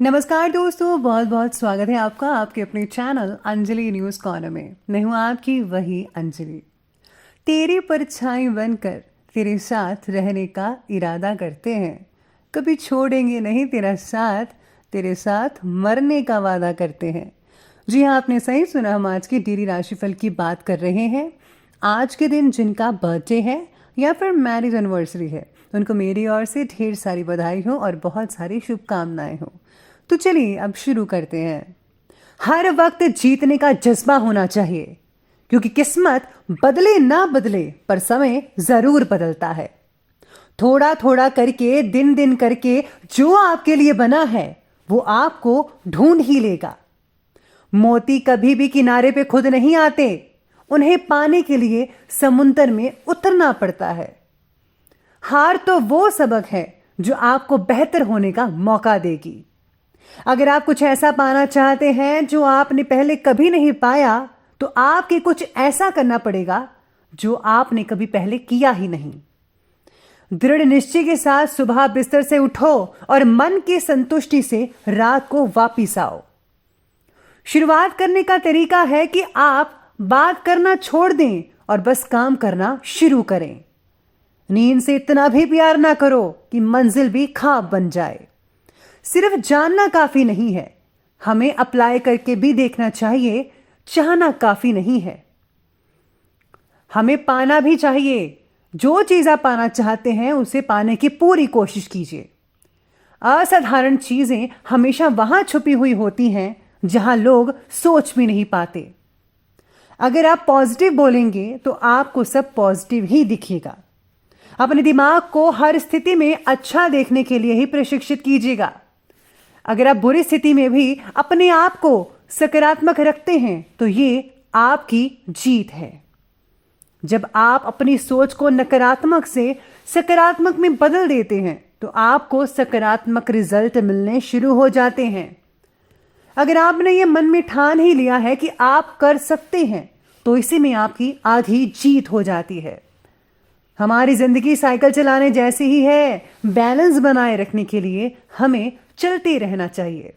नमस्कार दोस्तों, बहुत बहुत स्वागत है आपका आपके अपने चैनल अंजलि न्यूज़ कॉर्नर में। मैं हूँ आपकी वही अंजलि। तेरी परछाई बनकर तेरे साथ रहने का इरादा करते हैं, कभी छोड़ेंगे नहीं तेरा साथ, तेरे साथ मरने का वादा करते हैं। जी हाँ, आपने सही सुना। हम आज की डेली राशिफल की बात कर रहे हैं। आज के दिन जिनका बर्थडे है या फिर मैरिज एनिवर्सरी है, उनको मेरी ओर से ढेर सारी बधाई हो और बहुत सारी शुभकामनाएं हो। तो चलिए अब शुरू करते हैं। हर वक्त जीतने का जज्बा होना चाहिए, क्योंकि किस्मत बदले ना बदले पर समय जरूर बदलता है। थोड़ा थोड़ा करके, दिन दिन करके जो आपके लिए बना है वो आपको ढूंढ ही लेगा। मोती कभी भी किनारे पे खुद नहीं आते, उन्हें पाने के लिए समुंदर में उतरना पड़ता है। हार तो वो सबक है जो आपको बेहतर होने का मौका देगी। अगर आप कुछ ऐसा पाना चाहते हैं जो आपने पहले कभी नहीं पाया, तो आपके कुछ ऐसा करना पड़ेगा जो आपने कभी पहले किया ही नहीं। दृढ़ निश्चय के साथ सुबह बिस्तर से उठो और मन की संतुष्टि से रात को वापिस आओ। शुरुआत करने का तरीका है कि आप बात करना छोड़ दें और बस काम करना शुरू करें। नींद से इतना भी प्यार ना करो कि मंजिल भी ख्वाब बन जाए। सिर्फ जानना काफी नहीं है, हमें अप्लाई करके भी देखना चाहिए। चाहना काफी नहीं है, हमें पाना भी चाहिए। जो चीज आप पाना चाहते हैं उसे पाने की पूरी कोशिश कीजिए। असाधारण चीजें हमेशा वहां छुपी हुई होती हैं जहां लोग सोच भी नहीं पाते। अगर आप पॉजिटिव बोलेंगे तो आपको सब पॉजिटिव ही दिखेगा। अपने दिमाग को हर स्थिति में अच्छा देखने के लिए ही प्रशिक्षित कीजिएगा। अगर आप बुरी स्थिति में भी अपने आप को सकारात्मक रखते हैं तो ये आपकी जीत है। जब आप अपनी सोच को नकारात्मक से सकारात्मक में बदल देते हैं तो आपको सकारात्मक रिजल्ट मिलने शुरू हो जाते हैं। अगर आपने ये मन में ठान ही लिया है कि आप कर सकते हैं, तो इसी में आपकी आधी जीत हो जाती है। हमारी जिंदगी साइकिल चलाने जैसी ही है। बैलेंस बनाए रखने के लिए हमें चलते रहना चाहिए।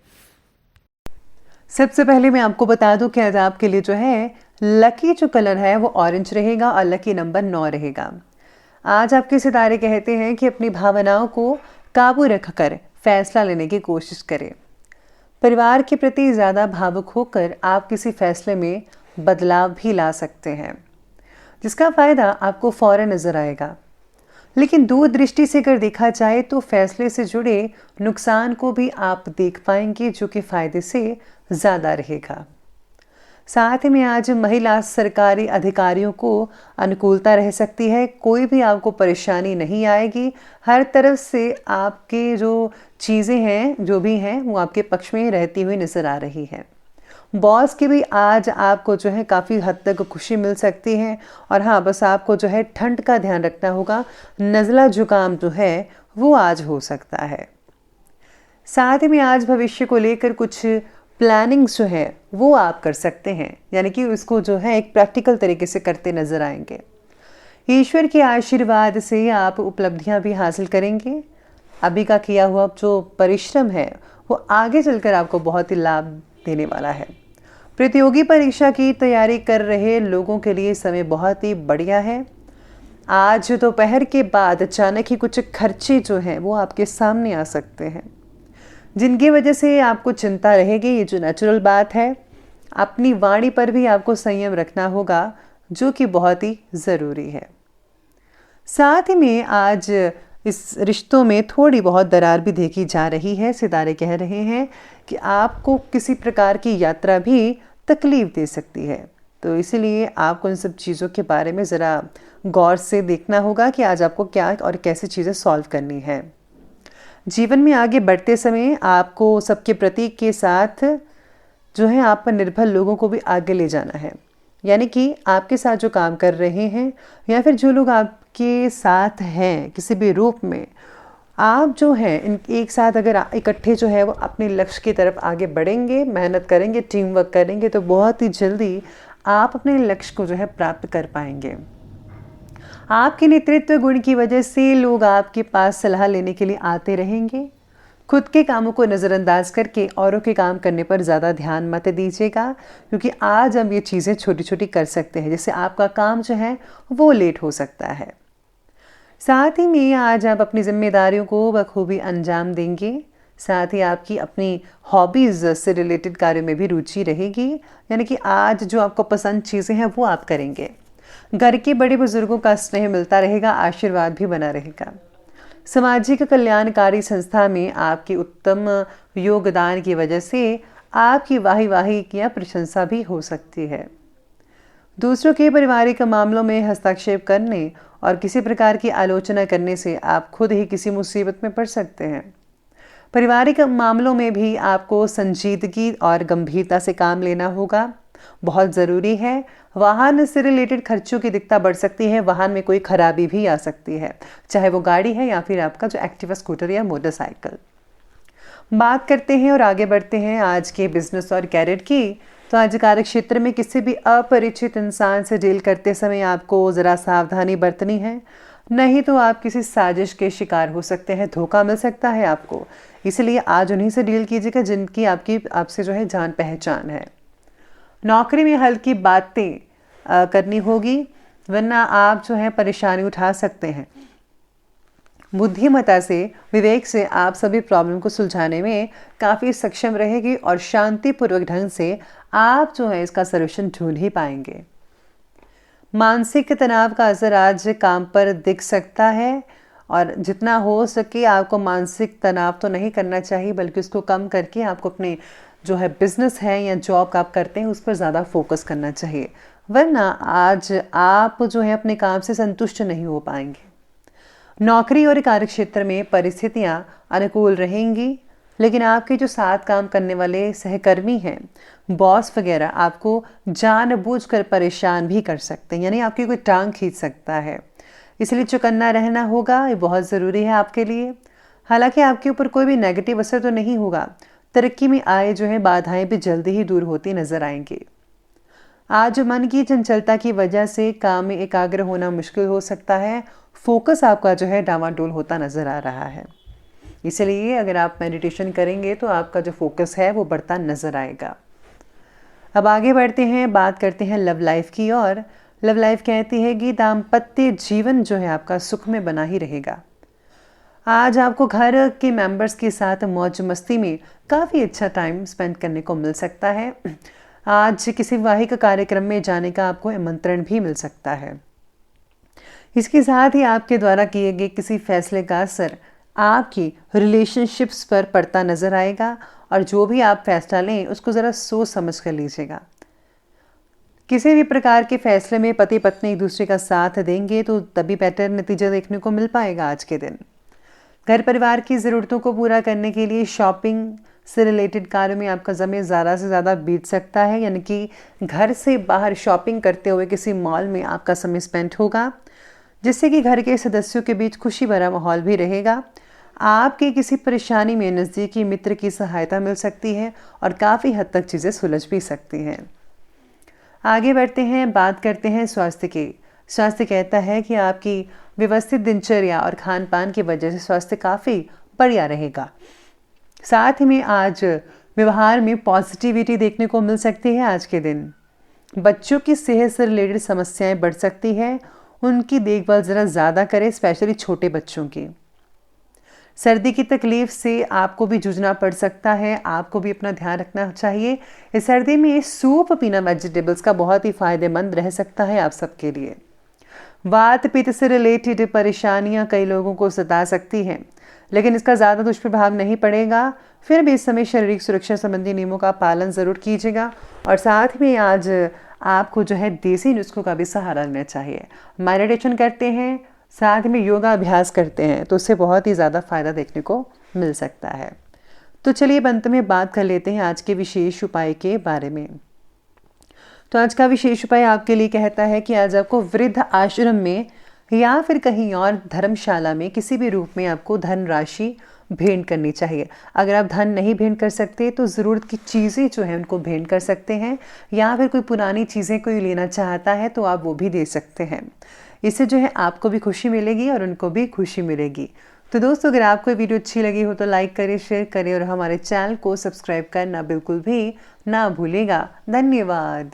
सबसे पहले मैं आपको बता दूं कि आज आपके लिए जो है लकी जो कलर है वो ऑरेंज रहेगा और लकी नंबर 9 रहेगा। आज आपके सितारे कहते हैं कि अपनी भावनाओं को काबू रखकर फैसला लेने की कोशिश करें। परिवार के प्रति ज़्यादा भावुक होकर आप किसी फैसले में बदलाव भी ला सकते हैं, जिसका फायदा आपको फौरन नजर आएगा। लेकिन दूरदृष्टि से अगर देखा जाए तो फैसले से जुड़े नुकसान को भी आप देख पाएंगे, जो कि फायदे से ज़्यादा रहेगा। साथ ही में आज महिला सरकारी अधिकारियों को अनुकूलता रह सकती है। कोई भी आपको परेशानी नहीं आएगी। हर तरफ से आपके जो चीज़ें हैं, जो भी हैं, वो आपके पक्ष में रहती हुई नज़र आ रही है। बॉस की भी आज आपको जो है काफ़ी हद तक खुशी मिल सकती है। और हाँ, बस आपको जो है ठंड का ध्यान रखना होगा। नज़ला जुकाम जो है वो आज हो सकता है। साथ ही में आज भविष्य को लेकर कुछ प्लानिंग्स जो है वो आप कर सकते हैं, यानी कि उसको जो है एक प्रैक्टिकल तरीके से करते नजर आएंगे। ईश्वर के आशीर्वाद से आप उपलब्धियां भी हासिल करेंगे। अभी का किया हुआ जो परिश्रम है वो आगे चलकर आपको बहुत ही लाभ देने वाला है। प्रतियोगी परीक्षा की तैयारी कर रहे लोगों के लिए समय बहुत ही बढ़िया है। आज दोपहर के बाद अचानक ही कुछ खर्चे जो हैं वो आपके सामने आ सकते हैं, जिनकी वजह से आपको चिंता रहेगी। ये जो नेचुरल बात है। अपनी वाणी पर भी आपको संयम रखना होगा, जो कि बहुत ही ज़रूरी है। साथ ही में आज इस रिश्तों में थोड़ी बहुत दरार भी देखी जा रही है। सितारे कह रहे हैं कि आपको किसी प्रकार की यात्रा भी तकलीफ दे सकती है, तो इसीलिए आपको इन सब चीज़ों के बारे में ज़रा गौर से देखना होगा कि आज आपको क्या और कैसी चीज़ें सॉल्व करनी है। जीवन में आगे बढ़ते समय आपको सबके प्रतीक के साथ जो है आप पर निर्भर लोगों को भी आगे ले जाना है। यानी कि आपके साथ जो काम कर रहे हैं या फिर जो लोग आपके साथ हैं किसी भी रूप में, आप जो हैं इन एक साथ अगर इकट्ठे जो है वो अपने लक्ष्य की तरफ आगे बढ़ेंगे, मेहनत करेंगे, टीम वर्क करेंगे, तो बहुत ही जल्दी आप अपने लक्ष्य को जो है प्राप्त कर पाएंगे। आपके नेतृत्व गुण की वजह से लोग आपके पास सलाह लेने के लिए आते रहेंगे। खुद के कामों को नज़रअंदाज करके औरों के काम करने पर ज़्यादा ध्यान मत दीजिएगा, क्योंकि आज हम ये चीज़ें छोटी छोटी कर सकते हैं जिससे आपका काम जो है वो लेट हो सकता है। साथ ही में आज आप अपनी जिम्मेदारियों को बखूबी अंजाम देंगे। साथ ही आपकी अपनी हॉबीज़ से रिलेटेड कार्यों में भी रुचि रहेगी, यानी कि आज जो आपको पसंद चीज़ें हैं वो आप करेंगे। घर के बड़े बुजुर्गों का स्नेह मिलता रहेगा, आशीर्वाद भी बना रहेगा। सामाजिक कल्याणकारी संस्था में आपके उत्तम योगदान की वजह से आपकी वाही या प्रशंसा भी हो सकती है। दूसरों के पारिवारिक मामलों में हस्तक्षेप करने और किसी प्रकार की आलोचना करने से आप खुद ही किसी मुसीबत में पड़ सकते हैं। पारिवारिक मामलों में भी आपको संजीदगी और गंभीरता से काम लेना होगा, बहुत ज़रूरी है। वाहन से रिलेटेड खर्चों की दिक्कत बढ़ सकती है, वाहन में कोई खराबी भी आ सकती है, चाहे वो गाड़ी है या फिर आपका जो एक्टिवा, स्कूटर या मोटरसाइकिल। बात करते हैं और आगे बढ़ते हैं आज के बिजनेस और कैरियर की। तो आज कार्य क्षेत्र में किसी भी अपरिचित इंसान से डील करते समय आपको ज़रा सावधानी बरतनी है, नहीं तो आप किसी साजिश के शिकार हो सकते हैं, धोखा मिल सकता है आपको। इसलिए आज उन्हीं से डील कीजिएगा जिनकी आपसे जो है जान पहचान है। नौकरी में हल्की बातें करनी होगी, वरना आप जो है परेशानी उठा सकते हैं। बुद्धिमत्ता से, विवेक से आप सभी प्रॉब्लम को सुलझाने में काफ़ी सक्षम रहेगी और शांतिपूर्वक ढंग से आप जो है इसका सलूशन ढूंढ ही पाएंगे। मानसिक तनाव का असर आज काम पर दिख सकता है और जितना हो सके आपको मानसिक तनाव तो नहीं करना चाहिए, बल्कि उसको कम करके आपको अपने जो है बिजनेस है या जॉब आप करते हैं उस पर ज़्यादा फोकस करना चाहिए, वरना आज आप जो है अपने काम से संतुष्ट नहीं हो पाएंगे। नौकरी और कार्यक्षेत्र में परिस्थितियां अनुकूल रहेंगी, लेकिन आपके जो साथ काम करने वाले सहकर्मी हैं, बॉस वगैरह, आपको जानबूझकर परेशान भी कर सकते हैं, यानी आपकी कोई टांग खींच सकता है। इसलिए चौकन्ना रहना होगा, ये बहुत ज़रूरी है आपके लिए। हालांकि आपके ऊपर कोई भी नेगेटिव असर तो नहीं होगा, तरक्की में आए जो है बाधाएं भी जल्दी ही दूर होती नजर आएंगी। आज मन की चंचलता की वजह से काम में एकाग्र होना मुश्किल हो सकता है, फोकस आपका जो है डामाडोल होता नजर आ रहा है। इसलिए अगर आप मेडिटेशन करेंगे तो आपका जो फोकस है वो बढ़ता नजर आएगा। अब आगे बढ़ते हैं, बात करते हैं लव लाइफ की। और लव लाइफ कहती है कि दाम्पत्य जीवन जो है आपका सुख में बना ही रहेगा। आज आपको घर के मेंबर्स के साथ मौज मस्ती में काफ़ी अच्छा टाइम स्पेंड करने को मिल सकता है। आज किसी वैवाहिक कार्यक्रम में जाने का आपको आमंत्रण भी मिल सकता है। इसके साथ ही आपके द्वारा किए गए किसी फैसले का असर आपकी रिलेशनशिप्स पर पड़ता नजर आएगा, और जो भी आप फैसला लें उसको ज़रा सोच समझ कर लीजिएगा। किसी भी प्रकार के फैसले में पति पत्नी एक दूसरे का साथ देंगे तो तभी बेटर नतीजा देखने को मिल पाएगा आज के दिन। घर परिवार की ज़रूरतों को पूरा करने के लिए शॉपिंग से रिलेटेड कार्यों में आपका समय ज़्यादा से ज़्यादा बीत सकता है, यानी कि घर से बाहर शॉपिंग करते हुए किसी मॉल में आपका समय स्पेंड होगा, जिससे कि घर के सदस्यों के बीच खुशी भरा माहौल भी रहेगा। आपकी किसी परेशानी में नज़दीकी मित्र की सहायता मिल सकती है और काफ़ी हद तक चीज़ें सुलझ भी सकती हैं। आगे बढ़ते हैं, बात करते हैं स्वास्थ्य की। स्वास्थ्य कहता है कि आपकी व्यवस्थित दिनचर्या और खान पान की वजह से स्वास्थ्य काफ़ी बढ़िया रहेगा। साथ ही में आज व्यवहार में पॉजिटिविटी देखने को मिल सकती है आज के दिन। बच्चों की सेहत से रिलेटेड समस्याएं बढ़ सकती है, उनकी देखभाल ज़रा ज़्यादा करें, स्पेशली छोटे बच्चों की। सर्दी की तकलीफ से आपको भी जूझना पड़ सकता है, आपको भी अपना ध्यान रखना चाहिए। इस सर्दी में सूप पीना वेजिटेबल्स का बहुत ही फायदेमंद रह सकता है आप सबके लिए। वात पित्त से रिलेटेड परेशानियां कई लोगों को सता सकती हैं, लेकिन इसका ज़्यादा दुष्प्रभाव नहीं पड़ेगा। फिर भी इस समय शारीरिक सुरक्षा संबंधी नियमों का पालन ज़रूर कीजिएगा, और साथ में आज आपको जो है देसी नुस्खों का भी सहारा लेना चाहिए। मेडिटेशन करते हैं, साथ में योगा अभ्यास करते हैं, तो उससे बहुत ही ज़्यादा फायदा देखने को मिल सकता है। तो चलिए अंत में बात कर लेते हैं आज के विशेष उपाय के बारे में। तो आज का विशेष उपाय आपके लिए कहता है कि आज आपको वृद्ध आश्रम में या फिर कहीं और धर्मशाला में किसी भी रूप में आपको धनराशि भेंट करनी चाहिए। अगर आप धन नहीं भेंट कर सकते तो ज़रूरत की चीज़ें जो है उनको भेंट कर सकते हैं, या फिर कोई पुरानी चीज़ें कोई लेना चाहता है तो आप वो भी दे सकते हैं। इससे जो है आपको भी खुशी मिलेगी और उनको भी खुशी मिलेगी। तो दोस्तों, अगर आपको ये वीडियो अच्छी लगी हो तो लाइक करें, शेयर करें और हमारे चैनल को सब्सक्राइब करना बिल्कुल भी ना भूलेगा। धन्यवाद।